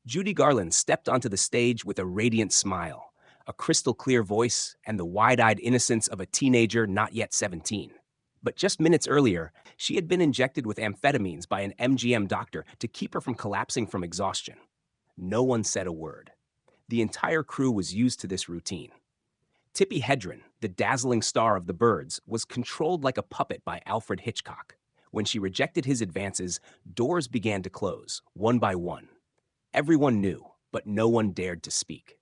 Judy Garland stepped onto the stage with a radiant smile, a crystal clear voice, and the wide eyed innocence of a teenager not yet 17. But just minutes earlier, she had been injected with amphetamines by an MGM doctor to keep her from collapsing from exhaustion. No one said a word. The entire crew was used to this routine. Tippi Hedren, the dazzling star of the Birds, was controlled like a puppet by Alfred Hitchcock. When she rejected his advances, doors began to close, one by one. Everyone knew, but no one dared to speak.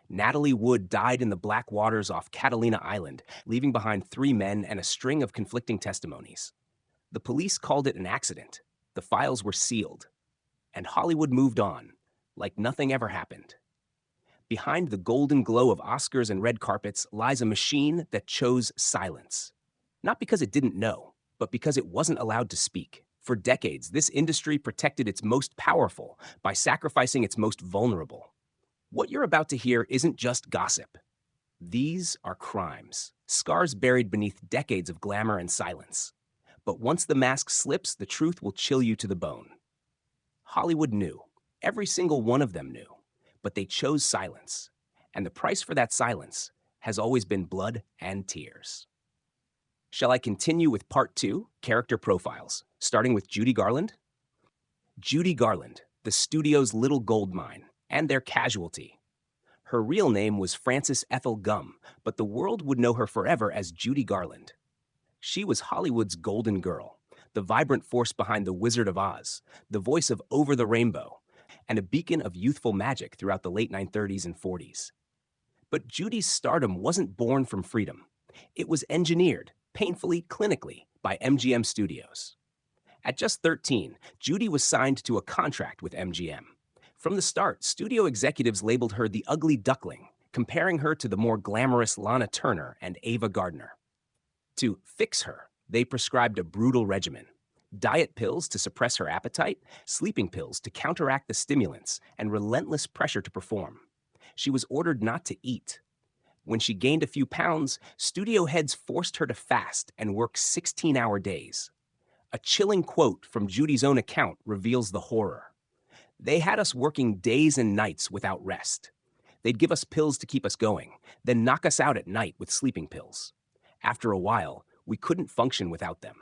Natalie Wood died in the black waters off Catalina Island, leaving behind 3 men and a string of conflicting testimonies. The police called it an accident. The files were sealed. And Hollywood moved on, like nothing ever happened. Behind the golden glow of Oscars and red carpets lies a machine that chose silence. Not because it didn't know, but because it wasn't allowed to speak. For decades, this industry protected its most powerful by sacrificing its most vulnerable. What you're about to hear isn't just gossip. These are crimes, scars buried beneath decades of glamour and silence. But once the mask slips, the truth will chill you to the bone. Hollywood knew. Every single one of them knew. But they chose silence. And the price for that silence has always been blood and tears. Shall I continue with part 2, character profiles, starting with Judy Garland? Judy Garland, the studio's little gold mine, and their casualty. Her real name was Frances Ethel Gum, but the world would know her forever as Judy Garland. She was Hollywood's golden girl, the vibrant force behind The Wizard of Oz, the voice of Over the Rainbow, and a beacon of youthful magic throughout the late 1930s and 40s. But Judy's stardom wasn't born from freedom. It was engineered, painfully, clinically, by MGM Studios. At just 13, Judy was signed to a contract with MGM. From the start, studio executives labeled her the ugly duckling, comparing her to the more glamorous Lana Turner and Ava Gardner. To fix her, they prescribed a brutal regimen: diet pills to suppress her appetite, sleeping pills to counteract the stimulants, and relentless pressure to perform. She was ordered not to eat. When she gained a few pounds, studio heads forced her to fast and work 16-hour days. A chilling quote from Judy's own account reveals the horror. "They had us working days and nights without rest. They'd give us pills to keep us going, then knock us out at night with sleeping pills. After a while, we couldn't function without them."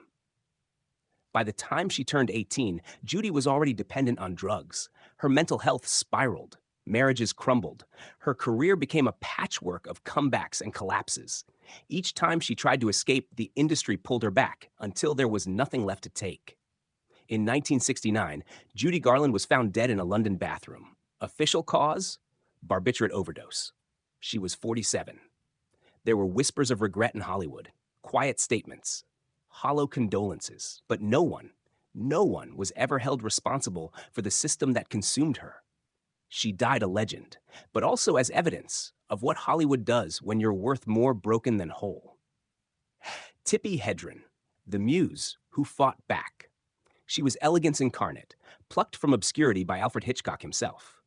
By the time she turned 18, Judy was already dependent on drugs. Her mental health spiraled. Marriages crumbled. Her career became a patchwork of comebacks and collapses. Each time she tried to escape, the industry pulled her back until there was nothing left to take. In 1969, Judy Garland was found dead in a London bathroom. Official cause? Barbiturate overdose. She was 47. There were whispers of regret in Hollywood, quiet statements, hollow condolences, but no one was ever held responsible for the system that consumed her. She died a legend, but also as evidence of what Hollywood does when you're worth more broken than whole. Tippi Hedren, the muse who fought back. She was elegance incarnate, plucked from obscurity by Alfred Hitchcock himself.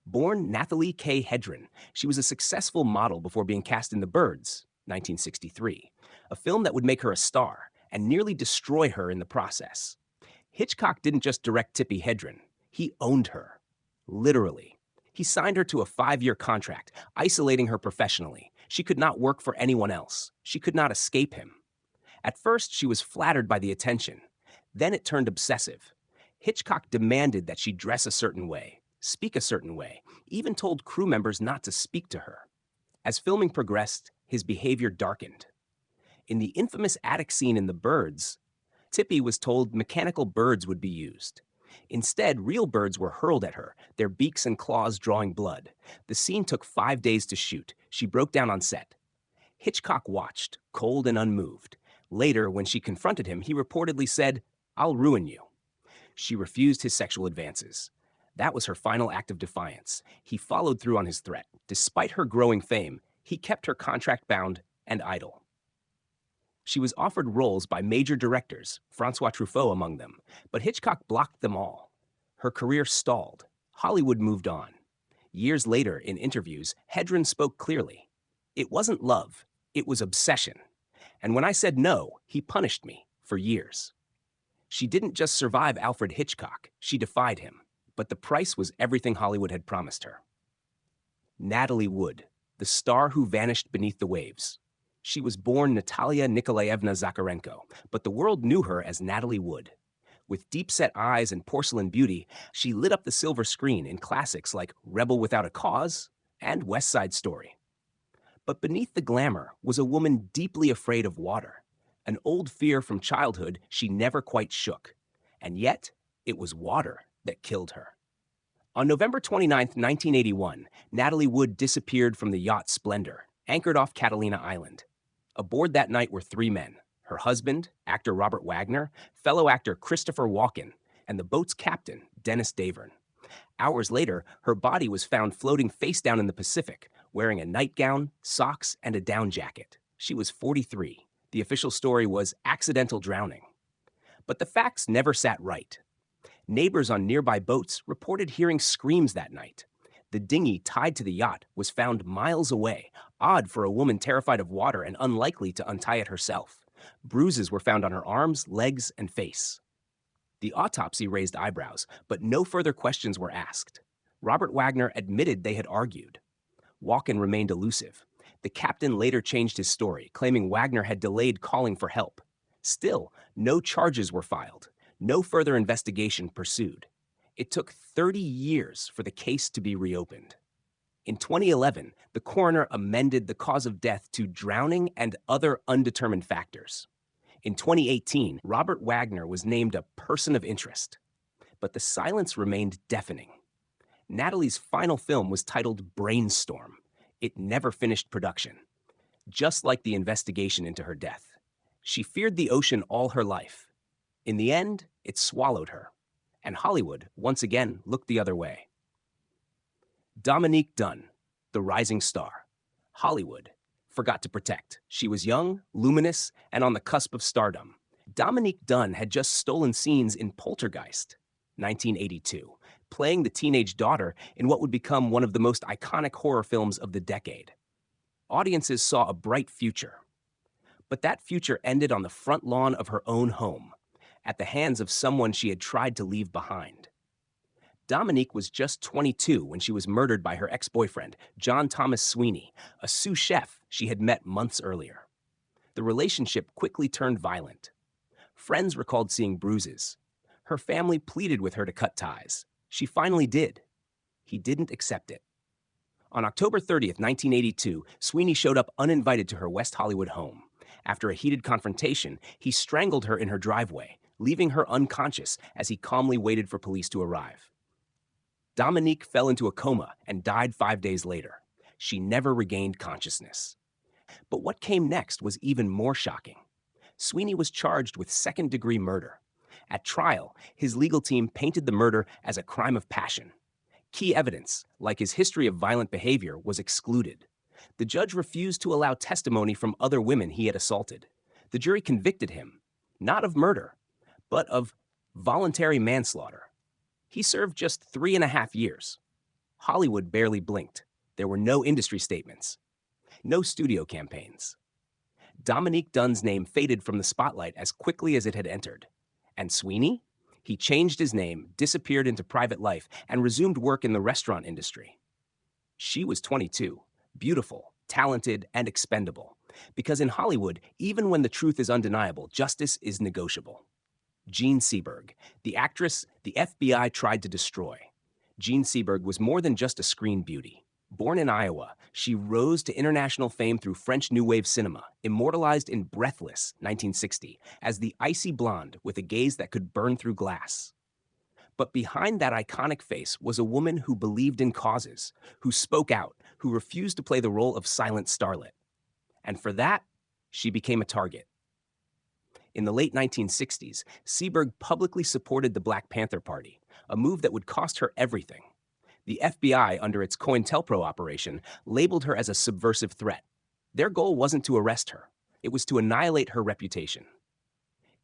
Born Natalie K. Hedren, she was a successful model before being cast in The Birds, 1963, a film that would make her a star and nearly destroy her in the process. Hitchcock didn't just direct Tippi Hedren, he owned her. Literally. He signed her to a 5-year contract, isolating her professionally. She could not work for anyone else. She could not escape him. At first, she was flattered by the attention. Then it turned obsessive. Hitchcock demanded that she dress a certain way, speak a certain way, even told crew members not to speak to her. As filming progressed, his behavior darkened. In the infamous attic scene in The Birds, Tippi was told mechanical birds would be used. Instead, real birds were hurled at her, their beaks and claws drawing blood. The scene took 5 days to shoot. She broke down on set. Hitchcock watched, cold and unmoved. Later, when she confronted him, he reportedly said, "I'll ruin you." She refused his sexual advances. That was her final act of defiance. He followed through on his threat. Despite her growing fame, he kept her contract-bound and idle. She was offered roles by major directors, François Truffaut among them, but Hitchcock blocked them all. Her career stalled. Hollywood moved on. Years later, in interviews, Hedren spoke clearly. "It wasn't love, it was obsession. And when I said no, he punished me for years." She didn't just survive Alfred Hitchcock, she defied him. But the price was everything Hollywood had promised her. Natalie Wood, the star who vanished beneath the waves. She was born Natalia Nikolaevna Zakharenko, but the world knew her as Natalie Wood. With deep-set eyes and porcelain beauty, she lit up the silver screen in classics like Rebel Without a Cause and West Side Story. But beneath the glamour was a woman deeply afraid of water, an old fear from childhood she never quite shook. And yet, it was water that killed her. On November 29, 1981, Natalie Wood disappeared from the yacht Splendor, anchored off Catalina Island. Aboard that night were three men: her husband, actor Robert Wagner, fellow actor Christopher Walken, and the boat's captain, Dennis Davern. Hours later, her body was found floating face down in the Pacific, wearing a nightgown, socks, and a down jacket. She was 43. The official story was accidental drowning. But the facts never sat right. Neighbors on nearby boats reported hearing screams that night. The dinghy tied to the yacht was found miles away, odd for a woman terrified of water and unlikely to untie it herself. Bruises were found on her arms, legs, and face. The autopsy raised eyebrows, but no further questions were asked. Robert Wagner admitted they had argued. Walken remained elusive. The captain later changed his story, claiming Wagner had delayed calling for help. Still, no charges were filed. No further investigation pursued. It took 30 years for the case to be reopened. In 2011, the coroner amended the cause of death to drowning and other undetermined factors. In 2018, Robert Wagner was named a person of interest. But the silence remained deafening. Natalie's final film was titled Brainstorm. It never finished production. Just like the investigation into her death. She feared the ocean all her life. In the end, it swallowed her. And Hollywood, once again, looked the other way. Dominique Dunne, the rising star. Hollywood forgot to protect. She was young, luminous, and on the cusp of stardom. Dominique Dunne had just stolen scenes in Poltergeist, 1982, playing the teenage daughter in what would become one of the most iconic horror films of the decade. Audiences saw a bright future. But that future ended on the front lawn of her own home, at the hands of someone she had tried to leave behind. Dominique was just 22 when she was murdered by her ex-boyfriend, John Thomas Sweeney, a sous chef she had met months earlier. The relationship quickly turned violent. Friends recalled seeing bruises. Her family pleaded with her to cut ties. She finally did. He didn't accept it. On October 30th, 1982, Sweeney showed up uninvited to her West Hollywood home. After a heated confrontation, he strangled her in her driveway, leaving her unconscious as he calmly waited for police to arrive. Dominique fell into a coma and died 5 days later. She never regained consciousness. But what came next was even more shocking. Sweeney was charged with second-degree murder. At trial, his legal team painted the murder as a crime of passion. Key evidence, like his history of violent behavior, was excluded. The judge refused to allow testimony from other women he had assaulted. The jury convicted him, not of murder, but of voluntary manslaughter. He served just 3.5 years. Hollywood barely blinked. There were no industry statements, no studio campaigns. Dominique Dunne's name faded from the spotlight as quickly as it had entered. And Sweeney? He changed his name, disappeared into private life, and resumed work in the restaurant industry. She was 22, beautiful, talented, and expendable. Because in Hollywood, even when the truth is undeniable, justice is negotiable. Jean Seberg, the actress the FBI tried to destroy. Jean Seberg was more than just a screen beauty. Born in Iowa, she rose to international fame through French New Wave cinema, immortalized in Breathless, 1960, as the icy blonde with a gaze that could burn through glass. But behind that iconic face was a woman who believed in causes, who spoke out, who refused to play the role of silent starlet. And for that, she became a target. In the late 1960s, Seberg publicly supported the Black Panther Party, a move that would cost her everything. The FBI, under its COINTELPRO operation, labeled her as a subversive threat. Their goal wasn't to arrest her. It was to annihilate her reputation.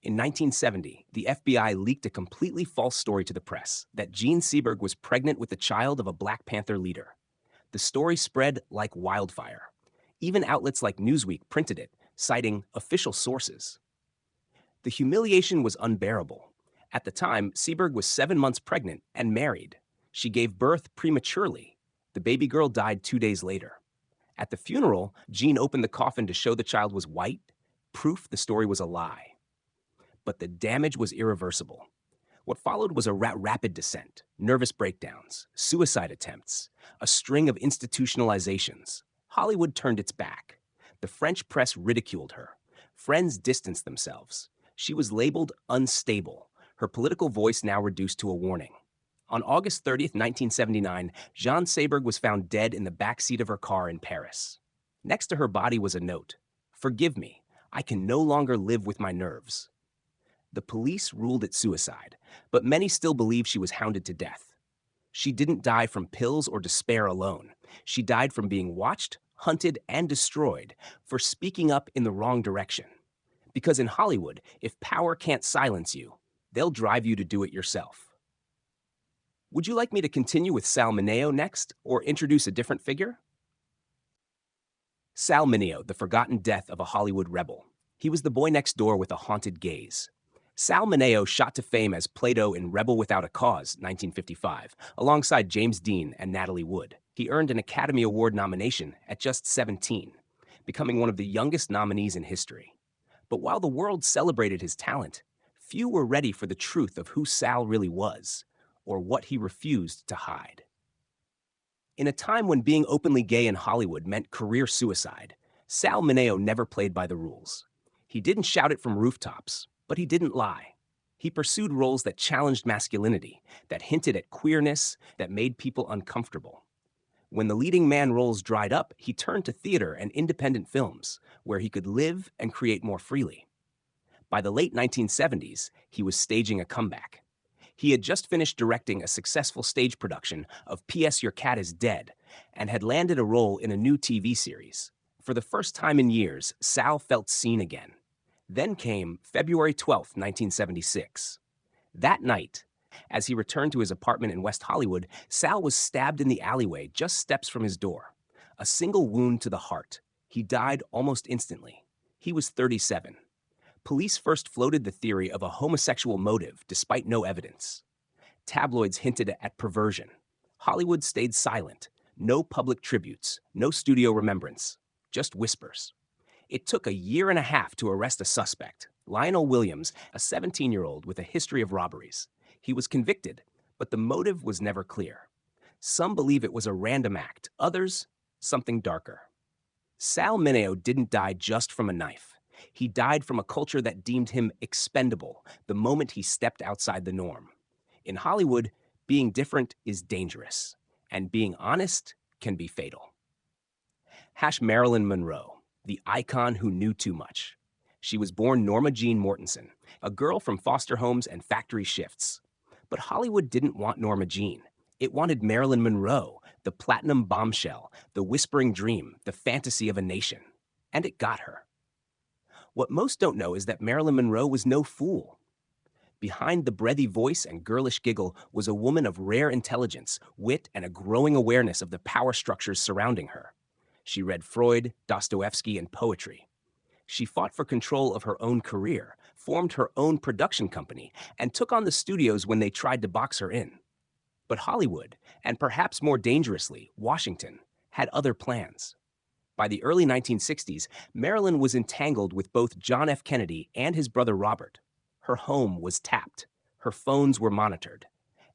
In 1970, the FBI leaked a completely false story to the press that Jean Seberg was pregnant with the child of a Black Panther leader. The story spread like wildfire. Even outlets like Newsweek printed it, citing official sources. The humiliation was unbearable. At the time, Seberg was 7 months pregnant and married. She gave birth prematurely. The baby girl died 2 days later. At the funeral, Jean opened the coffin to show the child was white, proof the story was a lie. But the damage was irreversible. What followed was a rapid descent, nervous breakdowns, suicide attempts, a string of institutionalizations. Hollywood turned its back. The French press ridiculed her. Friends distanced themselves. She was labeled unstable, her political voice now reduced to a warning. On August 30th, 1979, Jean Seberg was found dead in the back seat of her car in Paris. Next to her body was a note: "Forgive me, I can no longer live with my nerves." The police ruled it suicide, but many still believe she was hounded to death. She didn't die from pills or despair alone. She died from being watched, hunted, and destroyed for speaking up in the wrong direction. Because in Hollywood, if power can't silence you, they'll drive you to do it yourself. Would you like me to continue with Sal Mineo next, or introduce a different figure? Sal Mineo, the forgotten death of a Hollywood rebel. He was the boy next door with a haunted gaze. Sal Mineo shot to fame as Plato in Rebel Without a Cause, 1955, alongside James Dean and Natalie Wood. He earned an Academy Award nomination at just 17, becoming one of the youngest nominees in history. But while the world celebrated his talent, few were ready for the truth of who Sal really was, or what he refused to hide. In a time when being openly gay in Hollywood meant career suicide, Sal Mineo never played by the rules. He didn't shout it from rooftops, but he didn't lie. He pursued roles that challenged masculinity, that hinted at queerness, that made people uncomfortable. When the leading man roles dried up, he turned to theater and independent films, where he could live and create more freely. By the late 1970s, he was staging a comeback. He had just finished directing a successful stage production of P.S. Your Cat is Dead and had landed a role in a new TV series. For the first time in years, Sal felt seen again. Then came February 12, 1976. That night, as he returned to his apartment in West Hollywood, Sal was stabbed in the alleyway just steps from his door. A single wound to the heart. He died almost instantly. He was 37. Police first floated the theory of a homosexual motive despite no evidence. Tabloids hinted at perversion. Hollywood stayed silent. No public tributes, no studio remembrance, just whispers. It took a year and a half to arrest a suspect, Lionel Williams, a 17-year-old with a history of robberies. He was convicted, but the motive was never clear. Some believe it was a random act, others, something darker. Sal Mineo didn't die just from a knife. He died from a culture that deemed him expendable the moment he stepped outside the norm. In Hollywood, being different is dangerous, and being honest can be fatal. Marilyn Monroe, the icon who knew too much. She was born Norma Jean Mortensen, a girl from foster homes and factory shifts. But Hollywood didn't want Norma Jean. It wanted Marilyn Monroe, the platinum bombshell, the whispering dream, the fantasy of a nation. And it got her. What most don't know is that Marilyn Monroe was no fool. Behind the breathy voice and girlish giggle was a woman of rare intelligence, wit, and a growing awareness of the power structures surrounding her. She read Freud, Dostoevsky, and poetry. She fought for control of her own career, formed her own production company, and took on the studios when they tried to box her in. But Hollywood, and perhaps more dangerously, Washington, had other plans. By the early 1960s, Marilyn was entangled with both John F. Kennedy and his brother Robert. Her home was tapped. Her phones were monitored.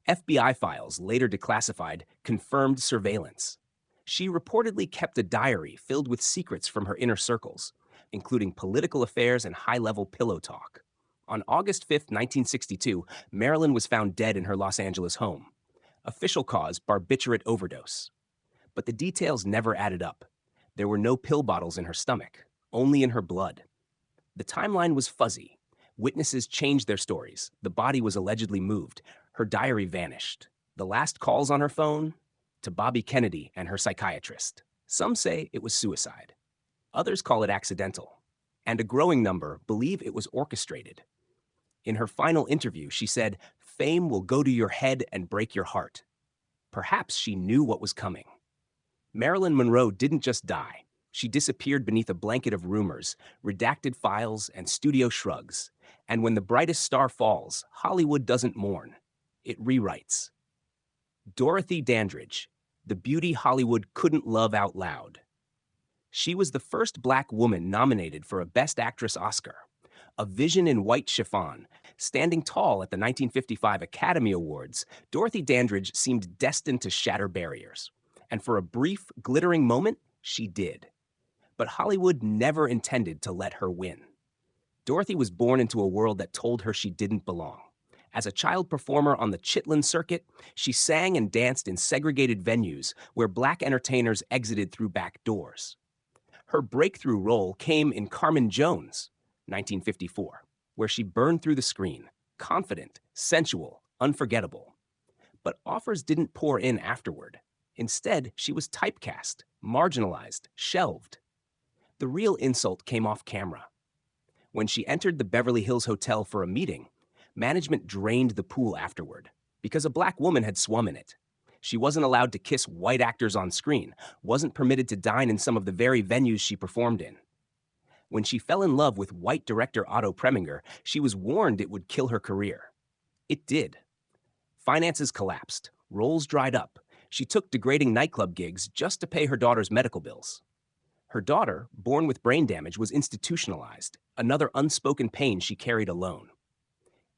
FBI files, later declassified, confirmed surveillance. She reportedly kept a diary filled with secrets from her inner circles, including political affairs and high-level pillow talk. On August 5, 1962, Marilyn was found dead in her Los Angeles home. Official cause, barbiturate overdose. But the details never added up. There were no pill bottles in her stomach, only in her blood. The timeline was fuzzy. Witnesses changed their stories. The body was allegedly moved. Her diary vanished. The last calls on her phone? To Bobby Kennedy and her psychiatrist. Some say it was suicide. Others call it accidental. And a growing number believe it was orchestrated. In her final interview, she said, "Fame will go to your head and break your heart." Perhaps she knew what was coming. Marilyn Monroe didn't just die. She disappeared beneath a blanket of rumors, redacted files, and studio shrugs. And when the brightest star falls, Hollywood doesn't mourn. It rewrites. Dorothy Dandridge, the beauty Hollywood couldn't love out loud. She was the first black woman nominated for a Best Actress Oscar, a vision in white chiffon. Standing tall at the 1955 Academy Awards, Dorothy Dandridge seemed destined to shatter barriers. And for a brief, glittering moment, she did. But Hollywood never intended to let her win. Dorothy was born into a world that told her she didn't belong. As a child performer on the Chitlin circuit, she sang and danced in segregated venues where black entertainers exited through back doors. Her breakthrough role came in Carmen Jones, 1954, where she burned through the screen, confident, sensual, unforgettable. But offers didn't pour in afterward. Instead, she was typecast, marginalized, shelved. The real insult came off camera. When she entered the Beverly Hills Hotel for a meeting, management drained the pool afterward because a black woman had swum in it. She wasn't allowed to kiss white actors on screen, wasn't permitted to dine in some of the very venues she performed in. When she fell in love with white director Otto Preminger, she was warned it would kill her career. It did. Finances collapsed, roles dried up. She took degrading nightclub gigs just to pay her daughter's medical bills. Her daughter, born with brain damage, was institutionalized, another unspoken pain she carried alone.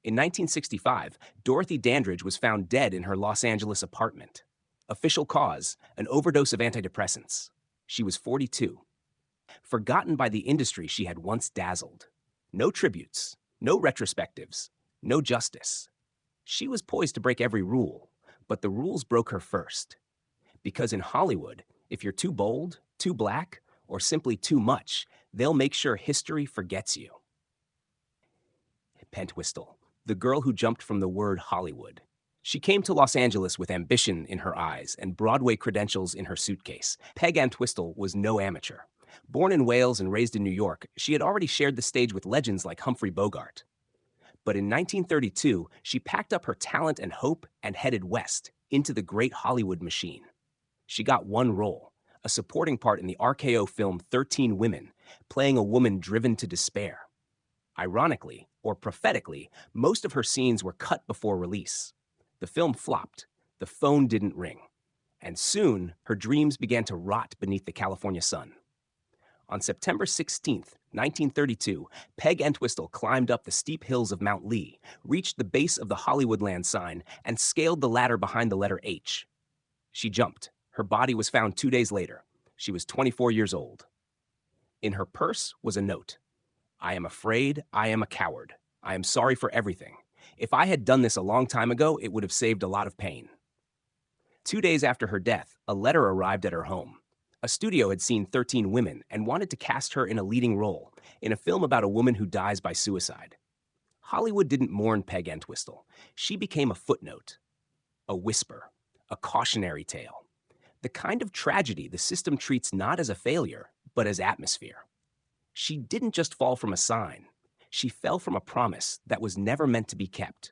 In 1965, Dorothy Dandridge was found dead in her Los Angeles apartment. Official cause, an overdose of antidepressants. She was 42. Forgotten by the industry she had once dazzled. No tributes, no retrospectives, no justice. She was poised to break every rule, but the rules broke her first. Because in Hollywood, if you're too bold, too black, or simply too much, they'll make sure history forgets you. Pentwistle, the girl who jumped from the word Hollywood. She came to Los Angeles with ambition in her eyes and Broadway credentials in her suitcase. Peg Entwistle was no amateur. Born in Wales and raised in New York, she had already shared the stage with legends like Humphrey Bogart. But in 1932, she packed up her talent and hope and headed west, into the great Hollywood machine. She got one role, a supporting part in the RKO film 13 Women, playing a woman driven to despair. Ironically, or prophetically, most of her scenes were cut before release. The film flopped, the phone didn't ring, and soon her dreams began to rot beneath the California sun. On September 16, 1932, Peg Entwistle climbed up the steep hills of Mount Lee, reached the base of the Hollywoodland sign, and scaled the ladder behind the letter H. She jumped. Her body was found 2 days later. She was 24 years old. In her purse was a note. "I am afraid, I am a coward. I am sorry for everything. If I had done this a long time ago, it would have saved a lot of pain." 2 days after her death, a letter arrived at her home. A studio had seen 13 Women and wanted to cast her in a leading role in a film about a woman who dies by suicide. Hollywood didn't mourn Peg Entwistle. She became a footnote, a whisper, a cautionary tale. The kind of tragedy the system treats not as a failure, but as atmosphere. She didn't just fall from a sign. She fell from a promise that was never meant to be kept.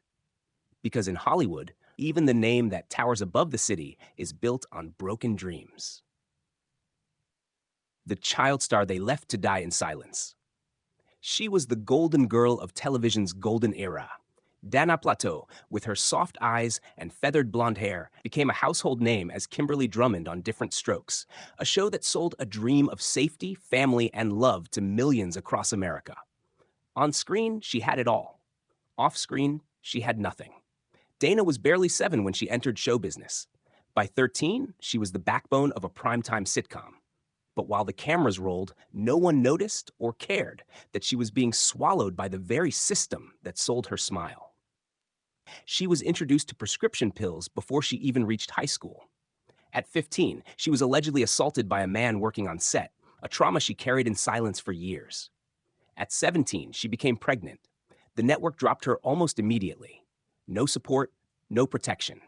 Because in Hollywood, even the name that towers above the city is built on broken dreams. The child star they left to die in silence. She was the golden girl of television's golden era. Dana Plato, with her soft eyes and feathered blonde hair, became a household name as Kimberly Drummond on Different Strokes, a show that sold a dream of safety, family, and love to millions across America. On screen, she had it all. Off screen, she had nothing. Dana was barely 7 when she entered show business. By 13, she was the backbone of a primetime sitcom. But while the cameras rolled, no one noticed or cared that she was being swallowed by the very system that sold her smile. She was introduced to prescription pills before she even reached high school. At 15, she was allegedly assaulted by a man working on set, a trauma she carried in silence for years. At 17, she became pregnant. The network dropped her almost immediately. No support, no protection,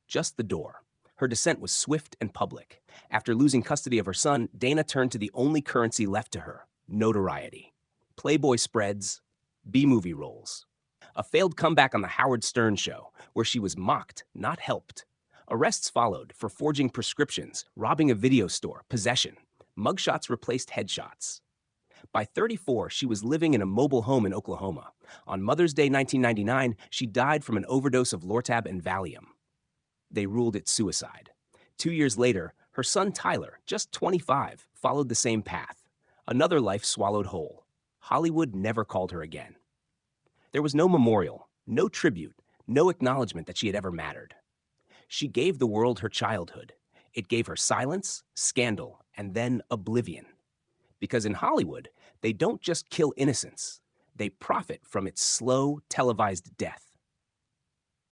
just the door. Her descent was swift and public. After losing custody of her son, Dana turned to the only currency left to her, notoriety. Playboy spreads, B-movie roles. A failed comeback on The Howard Stern Show, where she was mocked, not helped. Arrests followed for forging prescriptions, robbing a video store, possession. Mugshots replaced headshots. By 34, she was living in a mobile home in Oklahoma. On Mother's Day 1999, she died from an overdose of Lortab and Valium. They ruled it suicide. 2 years later, her son Tyler, just 25, followed the same path. Another life swallowed whole. Hollywood never called her again. There was no memorial, no tribute, no acknowledgement that she had ever mattered. She gave the world her childhood. It gave her silence, scandal, and then oblivion. Because in Hollywood, they don't just kill innocence. They profit from its slow, televised death.